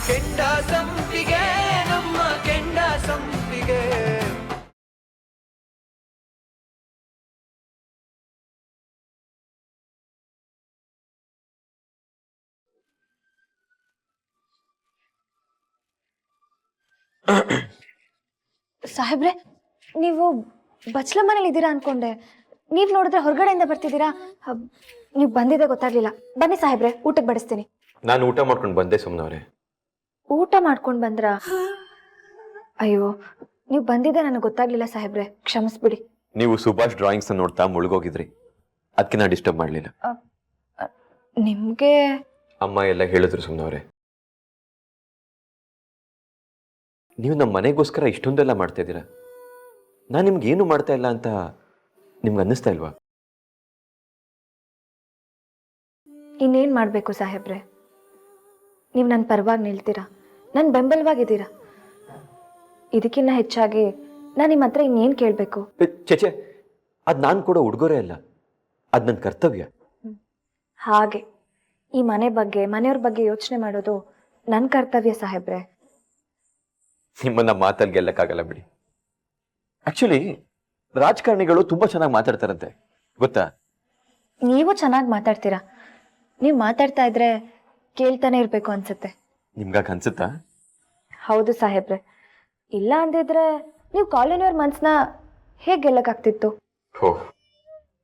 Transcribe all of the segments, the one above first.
ಕೆಂಡ ಸಂಪಿಗೆ ನಮ್ಮ ಕೆಂಡ ಸಂಪಿಗೆ. ಸಾಹೇಬ್ರೆ, ನೀವು ಬಚ್ಲ ಮನೇಲಿ ಇದ್ದೀರಾ ಅನ್ಕೊಂಡೆ. ನೀವ್ ನೋಡಿದ್ರೆ ಹೊರಗಡೆಯಿಂದ ಬರ್ತಿದ್ದೀರಾ. ನೀವು ಬಂದಿದೆ ಗೊತ್ತಾಗ್ಲಿಲ್ಲ. ಬನ್ನಿ ಸಾಹೇಬ್ರೆ, ಊಟಕ್ಕೆ ಬಡಿಸ್ತೀನಿ. ನಾನು ಊಟ ಮಾಡ್ಕೊಂಡು ಬಂದೆ ಸುಮ್ಮನವ್ರೆ. ಊಟ ಮಾಡ್ಕೊಂಡು ಬಂದ್ರ? ಅಯ್ಯೋ, ನೀವು ಬಂದಿದ್ದೆ ನನಗೆ ಗೊತ್ತಾಗ್ಲಿಲ್ಲ ಸಾಹೇಬ್ರೆ, ಕ್ಷಮಿಸ್ಬಿಡಿ. ನೀವು ಸುಭಾಷ್ ಡ್ರಾಯಿಂಗ್ಸ್ ನೋಡ್ತಾ ಮುಳುಗೋಗಿದ್ರಿ, ಅದಕ್ಕೆ ನಾ ಡಿಸ್ಟರ್ಬ್ ಮಾಡಲಿಲ್ಲ. ನಿಮ್ಗೆ ಅಮ್ಮ ಎಲ್ಲ ಹೇಳಿದ್ರು ಸುಮ್ಮನವ್ರೆ. ನೀವು ನಮ್ಮ ಮನೆಗೋಸ್ಕರ ಇಷ್ಟೊಂದೆಲ್ಲ ಮಾಡ್ತಾ ಇದ್ದೀರಾ. ನಾನು ನಿಮ್ಗೆ ಏನು ಮಾಡ್ತಾ ಇಲ್ಲ ಅಂತ ನಿಮ್ಗೆ ಅನ್ನಿಸ್ತಾ ಇಲ್ವಾ? ಇನ್ನೇನ್ ಮಾಡ್ಬೇಕು ಸಾಹೇಬ್ರೆ? ನೀವು ನನ್ನ ಪರವಾಗಿ ನಿಲ್ತೀರಾ, ನನ್ನ ಬೆಂಬಲವಾಗಿದ್ದೀರಾ. ಇದಕ್ಕಿಂತ ಹೆಚ್ಚಾಗಿ ನಾನು ನಿಮ್ಮ ಹತ್ರ ಇನ್ನೇನು ಕೇಳಬೇಕು? ಚೇಚೆ, ಅದು ನಾನು ಕೊಡೋ ಉಡುಗೊರೆ ಅಲ್ಲ, ಅದು ನನ್ನ ಕರ್ತವ್ಯ. ಹಾಗೆ ಈ ಮನೆ ಬಗ್ಗೆ, ಮನೆಯವ್ರ ಬಗ್ಗೆ ಯೋಚನೆ ಮಾಡೋದು ನನ್ನ ಕರ್ತವ್ಯ ಸಾಹೇಬ್ರೆ. ನಿಮ್ಮನ್ನ ಮಾತಲ್ಲಿ ಗೆಲ್ಲಕ್ಕಾಗಲ್ಲ ಬಿಡಿ. ಆಕ್ಚುಲಿ ರಾಜಕಾರಣಿಗಳು ತುಂಬಾ ಚೆನ್ನಾಗಿ ಮಾತಾಡ್ತಾರಂತೆ, ಗೊತ್ತಾ? ನೀವು ಚೆನ್ನಾಗಿ ಮಾತಾಡ್ತೀರಾ. ನೀವು ಮಾತಾಡ್ತಾ ಇದ್ರೆ ಕೇಳ್ತಾನೆ ಇರ್ಬೇಕು ಅನ್ಸುತ್ತೆ. ನಿಮ್ಗಾಗ ಅನ್ಸುತ್ತಾ? ಹೌದು ಸಾಹೇಬ್ರೆ. ಇಲ್ಲ ಅಂದಿದ್ರೆ ನೀವು ಕಾಲೋನಿಯವ್ರ ಮನ್ಸನ್ನ ಹೇಗೆ ಗೆಲ್ಲಕ್ಕಾಗ್ತಿತ್ತು? ಹೋ,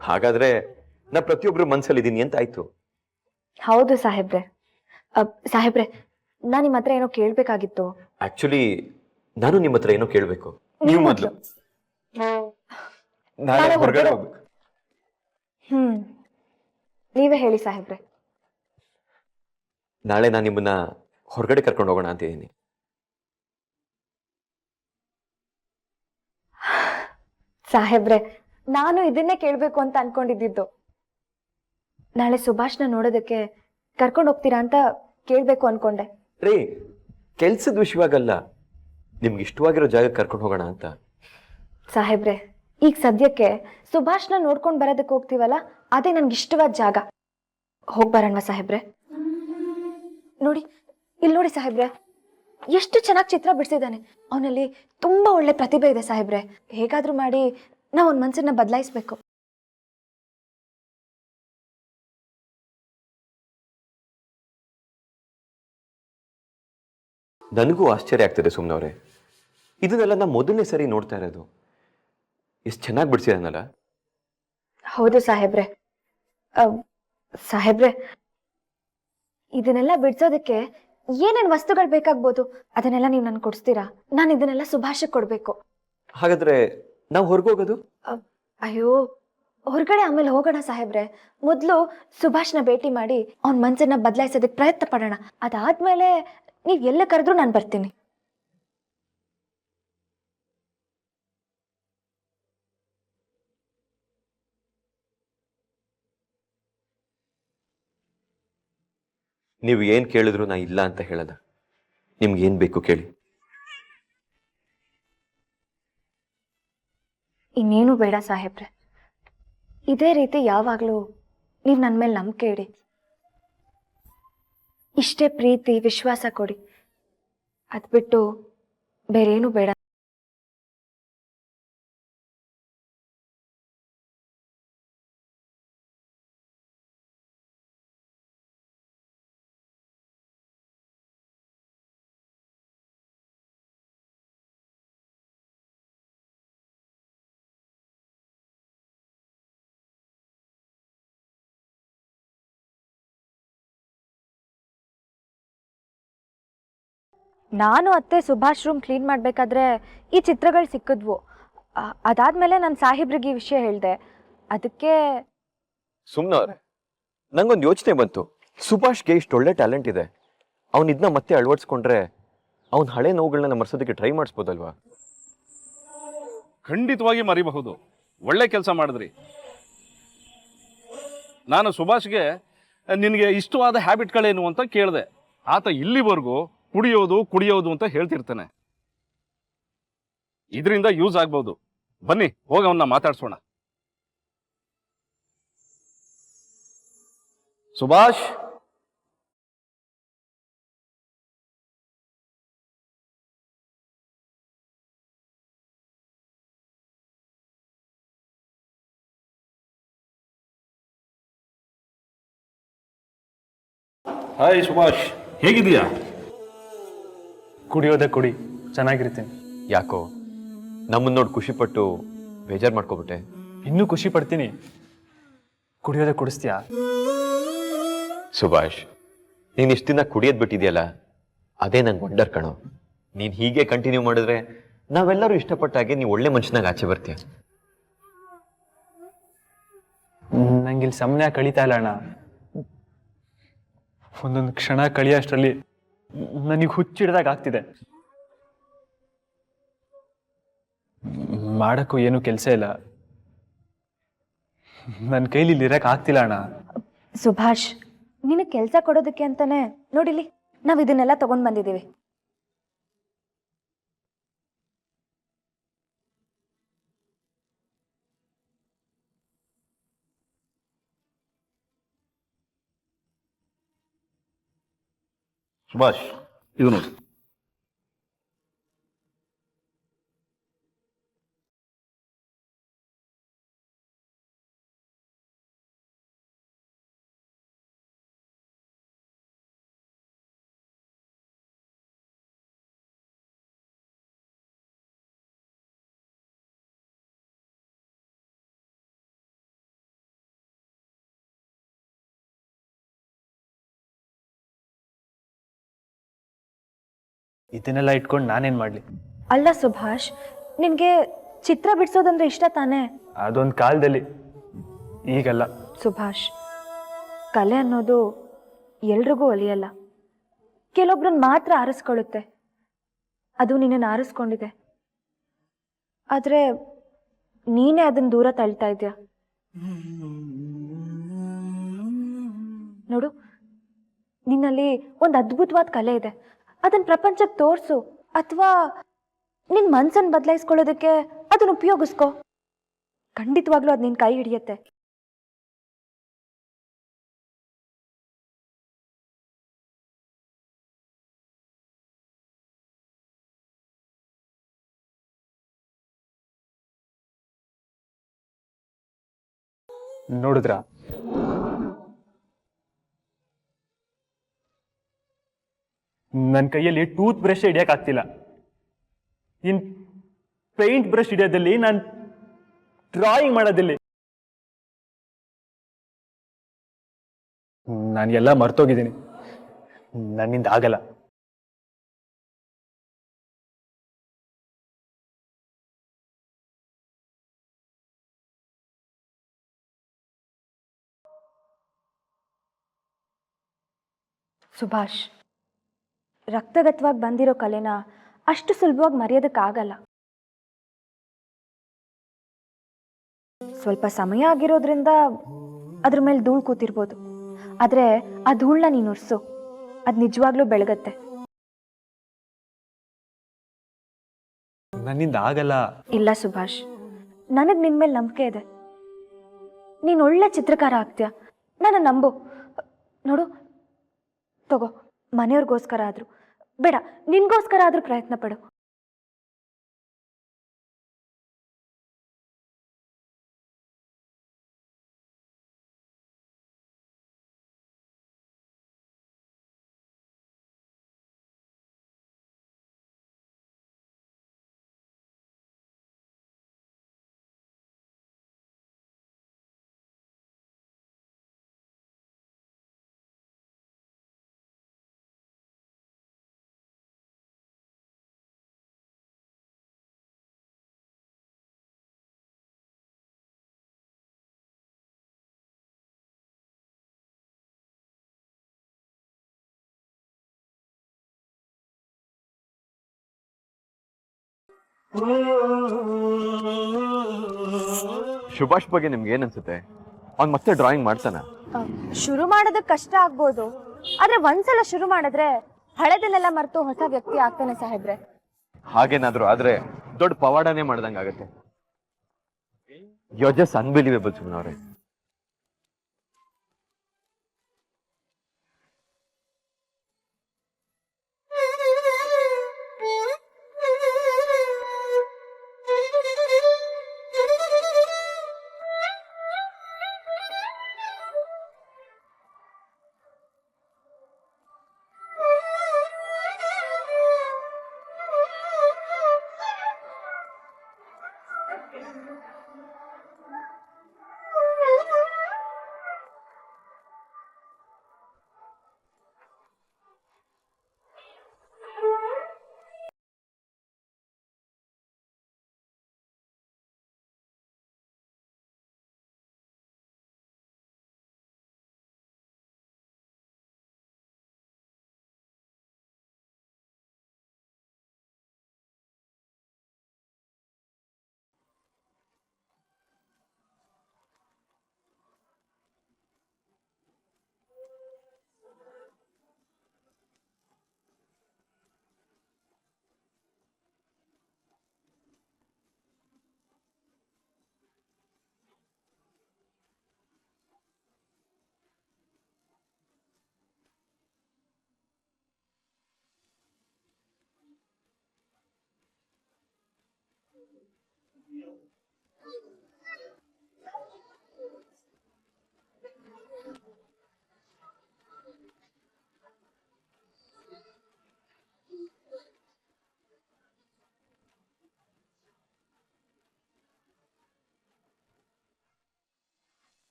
ಹಾಗಾದ್ರೆ ನಾ ಪ್ರತಿಯೊಬ್ರು ಮನ್ಸಲ್ಲಿ ಇದ್ದೀನಿ ಅಂತ ಆಯ್ತು. ಹೌದು ಸಾಹೇಬ್ರೆ. ಸಾಹೇಬ್ರೆ, ನಾನು ನಿಮ್ಮ ಹತ್ರ ಏನೋ ಕೇಳ್ಬೇಕಾಗಿತ್ತು. ಆಕ್ಚುಲಿ ನಾನು ನಿಮ್ಮ ಹತ್ರ ಏನೋ ಕೇಳಬೇಕು. ನೀವು ಮೊದಲು. ನಾಳೆ ಹೊರಗಡೆ ಹೋಗ್ಬೇಕು. ನೀವೇ ಹೇಳಿ ಸಾಹೇಬ್ರೆ. ನಾಳೆ ನಾನು ನಿಮ್ಮನ್ನ ಹೊರಗಡೆ ಕರ್ಕೊಂಡು ಹೋಗೋಣ ಅಂತ ಇದ್ದೀನಿ. ಸಾಹೇಬ್ರೆ, ನಾನು ಇದನ್ನೇ ಕೇಳ್ಬೇಕು ಅಂತ ಅನ್ಕೊಂಡಿದ್ದು. ನಾಳೆ ಸುಭಾಷ್ನ ನೋಡೋದಕ್ಕೆ ಕರ್ಕೊಂಡು ಹೋಗ್ತೀರಾ ಅಂತ ಕೇಳ್ಬೇಕು ಅನ್ಕೊಂಡೆ. ರೀ, ಕೆಲ್ಸದ ವಿಷಯವಾಗಲ್ಲ, ನಿಮ್ಗೆ ಇಷ್ಟವಾಗಿರೋ ಜಾಗಕ್ಕೆ ಕರ್ಕೊಂಡು ಹೋಗೋಣ ಅಂತ. ಸಾಹೇಬ್ರೆ, ಈಗ ಸದ್ಯಕ್ಕೆ ಸುಭಾಷ್ನ ನೋಡ್ಕೊಂಡು ಬರೋದಕ್ಕೆ ಹೋಗ್ತೀವಲ್ಲ, ಅದೇ ನನ್ಗೆ ಇಷ್ಟವಾದ ಜಾಗ. ಹೋಗ್ಬರೋಣವಾ ಸಾಹೇಬ್ರೆ? ನೋಡಿ, ಇಲ್ಲಿ ನೋಡಿ ಸಾಹೇಬ್ರೆ, ಎಷ್ಟು ಚೆನ್ನಾಗಿ ಚಿತ್ರ ಬಿಡಿಸಿದ್ದಾನೆ. ಅವನಲ್ಲಿ ತುಂಬಾ ಒಳ್ಳೆ ಪ್ರತಿಭೆ ಇದೆ ಸಾಹೇಬ್ರೆ. ಹೇಗಾದ್ರೂ ಮಾಡಿ ನಾವು ಅವ್ನ ಮನಸ್ಸನ್ನ ಬದಲಾಯಿಸ್ಬೇಕು. ನನಗೂ ಆಶ್ಚರ್ಯ ಆಗ್ತದೆ ಸುಮ್ಮನವ್ರೆ. ಇದನ್ನೆಲ್ಲ ನಾ ಮೊದಲನೇ ಸರಿ ನೋಡ್ತಾ ಇರೋದು. ಎಷ್ಟು ಚೆನ್ನಾಗಿ ಬಿಡಿಸಿದಾನಲ್ಲ. ಹೌದು ಸಾಹೇಬ್ರೆ. ಸಾಹೇಬ್ರೆ, ಇದನ್ನೆಲ್ಲ ಬಿಡ್ಸೋದಕ್ಕೆ ಏನೇನ್ ವಸ್ತುಗಳು ಬೇಕಾಗ್ಬೋದು, ಅದನ್ನೆಲ್ಲ ನೀವು ನನ್ಗೆ ಕೊಡಿಸ್ತೀರಾ? ನಾನು ಇದನ್ನೆಲ್ಲ ಸುಭಾಷಕ್ಕೆ ಕೊಡ್ಬೇಕು. ಹಾಗಾದ್ರೆ ನಾವು ಹೊರಗೋಗೋದು? ಅಯ್ಯೋ, ಹೊರಗಡೆ ಆಮೇಲೆ ಹೋಗೋಣ ಸಾಹೇಬ್ರೆ. ಮೊದಲು ಸುಭಾಷ್ನ ಭೇಟಿ ಮಾಡಿ ಅವನ ಮನಸ್ಸನ್ನ ಬದಲಾಯಿಸೋದಕ್ಕೆ ಪ್ರಯತ್ನ ಪಡೋಣ. ಅದಾದ್ಮೇಲೆ ನೀವು ಎಲ್ಲ ಕರೆದ್ರೂ ನಾನು ಬರ್ತೀನಿ. ನೀವು ಏನು ಕೇಳಿದ್ರು ನಾ ಇಲ್ಲ ಅಂತ ಹೇಳದ. ನಿಮ್ಗೆ ಏನು ಬೇಕು ಕೇಳಿ. ಇನ್ನೇನು ಬೇಡ ಸಾಹೇಬ್ರೆ. ಇದೇ ರೀತಿ ಯಾವಾಗಲೂ ನೀವು ನನ್ನ ಮೇಲೆ ನಂಬಿಕೆ ಇಡಿ. ಇಷ್ಟೇ ಪ್ರೀತಿ ವಿಶ್ವಾಸ ಕೊಡಿ. ಅದು ಬಿಟ್ಟು ಬೇರೇನು ಬೇಡ. ನಾನು ಅತ್ತೆ ಸುಭಾಷ್ ರೂಮ್ ಕ್ಲೀನ್ ಮಾಡಬೇಕಾದ್ರೆ ಈ ಚಿತ್ರಗಳು ಸಿಕ್ಕಿದ್ವು. ಅದಾದ್ಮೇಲೆ ನಾನು ಸಾಹೇಬ್ರಿಗೆ ಈ ವಿಷಯ ಹೇಳಿದೆ. ಅದಕ್ಕೆ ಸುಮ್ಮನವ್ರೆ, ನಂಗೊಂದು ಯೋಚನೆ ಬಂತು. ಸುಭಾಷ್ಗೆ ಇಷ್ಟು ಒಳ್ಳೆ ಟ್ಯಾಲೆಂಟ್ ಇದೆ. ಅವ್ನು ಇದನ್ನ ಮತ್ತೆ ಅಳವಡಿಸ್ಕೊಂಡ್ರೆ ಅವ್ನ ಹಳೆ ನೋವುಗಳನ್ನ ಮರ್ಸೋದಕ್ಕೆ ಟ್ರೈ ಮಾಡಿಸ್ಬೋದಲ್ವಾ? ಖಂಡಿತವಾಗಿ ಮರಿಬಹುದು. ಒಳ್ಳೆ ಕೆಲಸ ಮಾಡಿದ್ರಿ. ನಾನು ಸುಭಾಷ್ಗೆ ನಿನಗೆ ಇಷ್ಟವಾದ ಹ್ಯಾಬಿಟ್ಗಳೇನು ಅಂತ ಕೇಳಿದೆ. ಆತ ಇಲ್ಲಿವರೆಗೂ ಕುಡಿಯೋದು ಅಂತ ಹೇಳ್ತಿರ್ತಾನೆ. ಇದರಿಂದ ಯೂಸ್ ಆಗ್ಬೋದು. ಬನ್ನಿ, ಹೋಗಿ ಅವನ್ನ ಮಾತಾಡ್ಸೋಣ. ಸುಭಾಷ್, ಹಾಯ್ ಸುಭಾಷ್, ಹೇಗಿದೀಯಾ? ಕುಡಿಯೋದೇ ಕುಡಿ, ಚೆನ್ನಾಗಿರ್ತೀನಿ. ಯಾಕೋ ನಮ್ಮನ್ನ ನೋಡಿ ಖುಷಿಪಟ್ಟು ಬೇಜಾರು ಮಾಡ್ಕೊಬಿಟ್ಟೆ? ಇನ್ನೂ ಖುಷಿ ಪಡ್ತೀನಿ. ಕುಡಿಯೋದೇ ಕುಡಿಸ್ತೀಯಾ? ಸುಭಾಷ್, ನೀನು ಇಷ್ಟು ದಿನ ಕುಡಿಯೋದು ಬಿಟ್ಟಿದೆಯಲ್ಲ, ಅದೇ ನಂಗೆ ವಂಡರ್ ಕಣೋ. ನೀನು ಹೀಗೆ ಕಂಟಿನ್ಯೂ ಮಾಡಿದ್ರೆ ನಾವೆಲ್ಲರೂ ಇಷ್ಟಪಟ್ಟಾಗೆ ನೀವು ಒಳ್ಳೆ ಮನುಷ್ಯನಾಗ ಆಚೆ ಬರ್ತೀಯ. ನಂಗಿಲ್ಲಿ ಸಮಯ ಕಳೀತಾ ಇಲ್ಲ ಅಣ್ಣ. ಒಂದೊಂದು ಕ್ಷಣ ಕಳಿಯೋಷ್ಟರಲ್ಲಿ ನನಗೆ ಹುಚ್ಚಿಡ್ದಾಗ ಆಗ್ತಿದೆ. ಮಾಡಕ್ಕೂ ಏನು ಕೆಲಸ ಇಲ್ಲ. ನನ್ನ ಕೈಲಿ ಇಲ್ಲಿ ಇರಕ್ಕೆ ಆಗ್ತಿಲ್ಲ ಅಣ್ಣ. ಸುಭಾಷ್, ನಿನಗೆ ಕೆಲಸ ಕೊಡೋದಕ್ಕೆ ಅಂತಾನೆ ನೋಡಿಲಿ ನಾವು ಇದನ್ನೆಲ್ಲ ತಗೊಂಡ್ ಬಂದಿದ್ದೀವಿ. ಸುಭಾಷ್, ಇದು ನೋಡಿ. ಇದನ್ನೆಲ್ಲ ಇಟ್ಕೊಂಡು ನಾನೇನು ಮಾಡಲಿ? ಅಲ್ಲ ಸುಭಾಷ್, ನಿನಗೆ ಚಿತ್ರ ಬಿಡಿಸೋದಂದ್ರೆ ಇಷ್ಟ ತಾನೇ? ಅದೊಂದು ಕಾಲದಲ್ಲಿ, ಈಗಲ್ಲ. ಸುಭಾಷ್, ಕಲೆ ಅನ್ನೋದು ಎಲ್ರಿಗೂ ಒಲಿಯಲ್ಲ. ಕೆಲವೊಬ್ರನ್ನ ಮಾತ್ರ ಆರಿಸ್ಕೊಳ್ಳುತ್ತೆ. ಅದು ನಿನ್ನನ್ನು ಆರಿಸ್ಕೊಂಡಿದೆ. ಆದರೆ ನೀನೇ ಅದನ್ನ ದೂರ ತಳ್ತಾ ಇದೆಯಾ. ನೋಡು, ನಿನ್ನಲ್ಲಿ ಒಂದು ಅದ್ಭುತವಾದ ಕಲೆ ಇದೆ. ಅದನ್ನ ಪ್ರಪಂಚಕ್ಕೆ ತೋರಿಸು, ಅಥವಾ ನಿನ್ನ ಮನಸ್ಸನ್ನು ಬದಲಾಯಿಸ್ಕೊಳ್ಳೋದಕ್ಕೆ ಅದನ್ನ ಉಪಯೋಗಿಸ್ಕೋ. ಖಂಡಿತವಾಗ್ಲೂ ಅದು ನಿನ್ನ ಕೈ ಹಿಡಿಯತ್ತೆ. ನೋಡಿದ್ರಾ, ನನ್ನ ಕೈಯಲ್ಲಿ ಟೂತ್ ಬ್ರಷ್ ಹಿಡಿಯೋಕ್ಕಾಗ್ತಿಲ್ಲ. ಇನ್ ಪೇಂಟ್ ಬ್ರಷ್ ಹಿಡಿಯೋದಲ್ಲಿ, ನಾನು ಡ್ರಾಯಿಂಗ್ ಮಾಡೋದಲ್ಲಿ ನಾನು ಎಲ್ಲ ಮರ್ತೋಗಿದ್ದೀನಿ. ನನ್ನಿಂದ ಆಗಲ್ಲ. ಸುಭಾಷ್, ರಕ್ತಗತವಾಗಿ ಬಂದಿರೋ ಕಲೆನ ಅಷ್ಟು ಸುಲಭವಾಗಿ ಮರೆಯೋದಕ್ಕಾಗಲ್ಲ. ಸ್ವಲ್ಪ ಸಮಯ ಆಗಿರೋದ್ರಿಂದ ಅದ್ರ ಮೇಲೆ ಧೂಳು ಕೂತಿರ್ಬೋದು, ಆದರೆ ಆ ಧೂಳನ್ನ ನೀನು ಉರ್ಸು, ಅದು ನಿಜವಾಗ್ಲೂ ಬೆಳಗತ್ತೆ. ನನ್ನಿಂದ ಆಗಲ್ಲ. ಇಲ್ಲ ಸುಭಾಷ್, ನನಗೆ ನಿನ್ನ ಮೇಲೆ ನಂಬಿಕೆ ಇದೆ. ನೀನು ಒಳ್ಳೆ ಚಿತ್ರಕಾರ ಆಗ್ತೀಯ, ನನ್ನ ನಂಬು. ನೋಡು, ತಗೋ, ಮನೆಯವ್ರಿಗೋಸ್ಕರ ಆದರೂ ಬೇಡ, ನಿನ್ಗೋಸ್ಕರ ಆದರೂ ಪ್ರಯತ್ನ ಪಡು. ಸುಭಾಷ್ ಬಗ್ಗೆ ನಿಮ್ಗೆ ಏನ್ ಅನ್ಸುತ್ತೆ? ಅವ್ನ್ ಮತ್ತೆ ಡ್ರಾಯಿಂಗ್ ಮಾಡ್ತಾನ? ಶುರು ಮಾಡೋದಕ್ಕೆ ಕಷ್ಟ ಆಗ್ಬೋದು, ಆದ್ರೆ ಒಂದ್ಸಲ ಶುರು ಮಾಡಿದ್ರೆ ಹಳೆದನ್ನೆಲ್ಲ ಮರೆತು ಹೊಸ ವ್ಯಕ್ತಿ ಆಗ್ತಾನೆ ಸಾಹೇಬ್ರೆ. ಹಾಗೇನಾದ್ರು ಆದ್ರೆ ದೊಡ್ಡ ಪವಾಡನೇ ಮಾಡ್ದಂಗಾಗತ್ತೆ. ಯು ಆರ್ ಜಸ್ಟ್ ಅನ್ಬಿಲೀವೇಬಲ್ ಸುಮ್ನವ್ರೆ.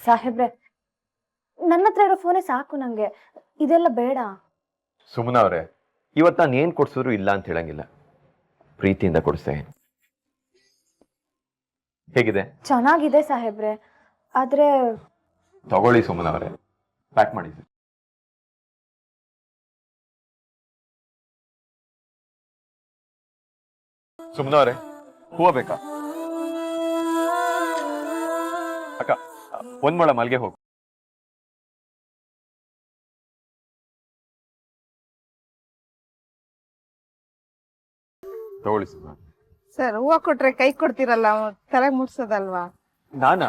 ಸಾಹೇಬ್ರೆ, ನನ್ನ ಹತ್ರ ಇರೋ ಫೋನೇ ಸಾಕು ನಂಗೆ, ಇದೆಲ್ಲ ಬೇಡ. ಸುಮ್ನ ಅವ್ರೆ, ಇವತ್ತು ನಾನು ಏನ್ ಕೊಡ್ಸಿದ್ರು ಇಲ್ಲ ಅಂತ ಹೇಳಂಗಿಲ್ಲ, ಪ್ರೀತಿಯಿಂದ ಕೊಡಿಸ್ತಾ ಇದೀನಿ. ಹೇಗಿದೆ? ಚೆನ್ನಾಗಿದೆ ಸಾಹೇಬ್ರೆ, ಆದ್ರೆ ತಗೊಳ್ಳಿ ಸುಮ್ನ ಅವ್ರೆ, ಪ್ಯಾಕ್ ಮಾಡಿ. ಸುಮ್ನ ಅವ್ರೆ, ಹೂವ ಬೇಕಾ? ಅಕ್ಕ, ಒಂದ್ ಮೊಳ ಮಲ್ಗೆ ಹೋಗು. ತಗೊಳ್ಳಿ ಸುಮ್ನ. ಸರ್, ಹೂವ ಕೊಟ್ರೆ ಕೈ ಕೊಡ್ತೀರಲ್ಲ, ತಲೆಗೆ ಮುಟ್ಸೋದಲ್ವಾ? ನಾನಾ?